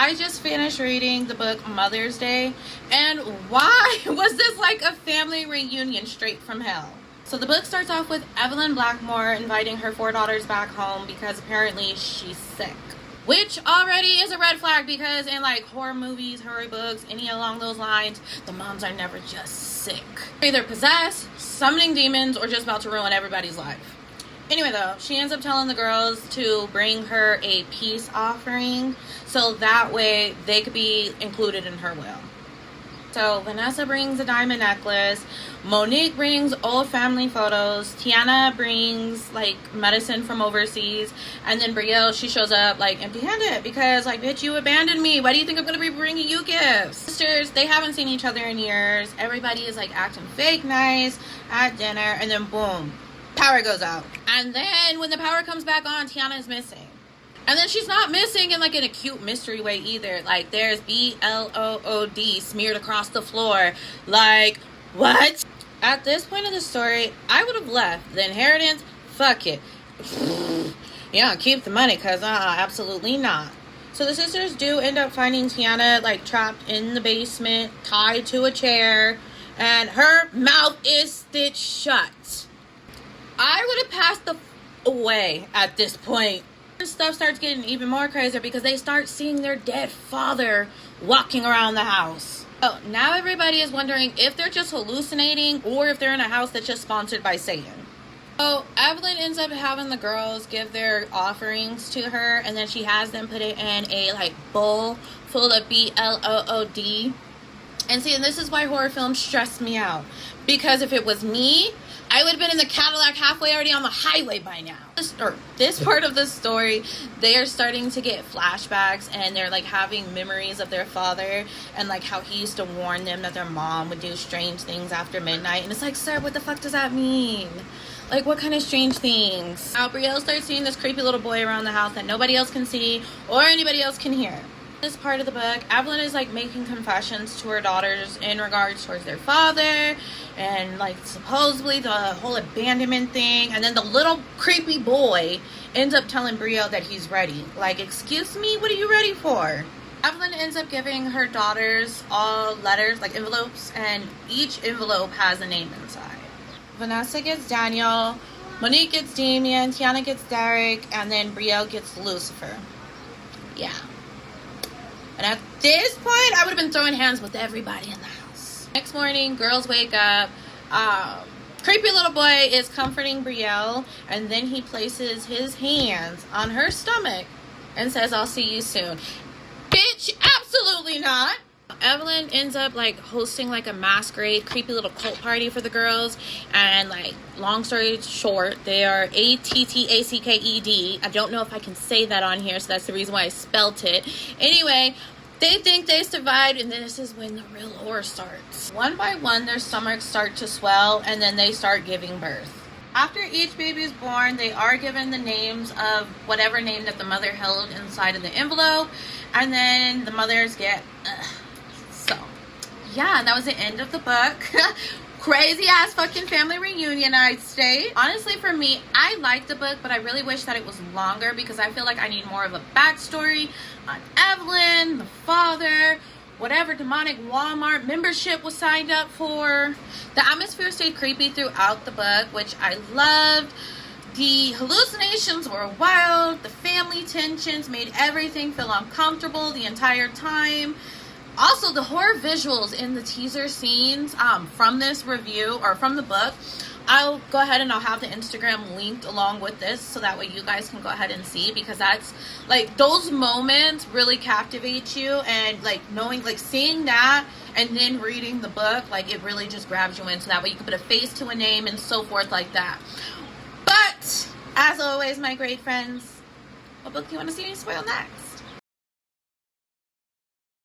I just finished reading the book Mother's Day, and why was this like a family reunion straight from hell? So the book starts off with Evelyn Blackmore inviting her 4 daughters back home because apparently she's sick. Which already is a red flag, because in like horror movies, horror books, any along those lines, the moms are never just sick. Either possessed, summoning demons, or just about to ruin everybody's life. Anyway though, she ends up telling the girls to bring her a peace offering so that way they could be included in her will. So Vanessa brings a diamond necklace, Monique brings old family photos, Tiana brings like medicine from overseas, and then Brielle, she shows up like empty-handed because like, bitch, you abandoned me. Why do you think I'm gonna be bringing you gifts? Sisters, they haven't seen each other in years. Everybody is like acting fake nice at dinner, and then boom, power goes out. And then when the power comes back on, Tiana is missing. And then she's not missing in like an acute mystery way either. Like there's BLOOD smeared across the floor. Like, what? At this point of the story, I would have left. The inheritance, fuck it. Yeah, keep the money, cause absolutely not. So the sisters do end up finding Tiana like trapped in the basement, tied to a chair, and her mouth is stitched shut. I would have passed the away at this point. Stuff starts getting even more crazier because they start seeing their dead father walking around the house. Oh, now everybody is wondering if they're just hallucinating or if they're in a house that's just sponsored by Satan. So Evelyn ends up having the girls give their offerings to her, and then she has them put it in a like bowl full of BLOOD. And see, and this is why horror films stress me out, because if it was me, I would have been in the Cadillac halfway already on the highway by now. This part of the story, they are starting to get flashbacks, and they're like having memories of their father and like how he used to warn them that their mom would do strange things after midnight. And it's like, sir, what the fuck does that mean? Like, what kind of strange things? Now, Brielle starts seeing this creepy little boy around the house that nobody else can see or anybody else can hear. This part of the book, Evelyn is like making confessions to her daughters in regards towards their father and like supposedly the whole abandonment thing, and then the little creepy boy ends up telling Brielle that he's ready. Like, excuse me, what are you ready for? Evelyn ends up giving her daughters all letters, like envelopes, and each envelope has a name inside. Vanessa gets Daniel, Monique gets Damien, Tiana gets Derek, and then Brielle gets Lucifer. Yeah. And at this point, I would have been throwing hands with everybody in the house. Next morning, girls wake up. Creepy little boy is comforting Brielle, and then he places his hands on her stomach and says, I'll see you soon. Bitch, absolutely not. Evelyn ends up like hosting like a masquerade creepy little cult party for the girls, and like long story short, they are ATTACKED. I don't know if I can say that on here, so that's the reason why I spelt it. Anyway, they think they survived, and this is when the real horror starts. One by one, their stomachs start to swell, and then they start giving birth. After each baby is born, they are given the names of whatever name that the mother held inside of the envelope, and then the mothers get yeah, that was the end of the book. Crazy ass fucking family reunion, I'd say. Honestly, for me, I liked the book, but I really wish that it was longer because I feel like I need more of a backstory on Evelyn, the father, whatever demonic Walmart membership was signed up for. The atmosphere stayed creepy throughout the book, which I loved. The hallucinations were wild. The family tensions made everything feel uncomfortable the entire time. Also, the horror visuals in the teaser scenes from this review or from the book, I'll go ahead and I'll have the Instagram linked along with this so that way you guys can go ahead and see, because that's like those moments really captivate you, and like knowing, like seeing that and then reading the book, like it really just grabs you in, so that way you can put a face to a name and so forth like that. But as always, my great friends, what book do you want to see me spoil next?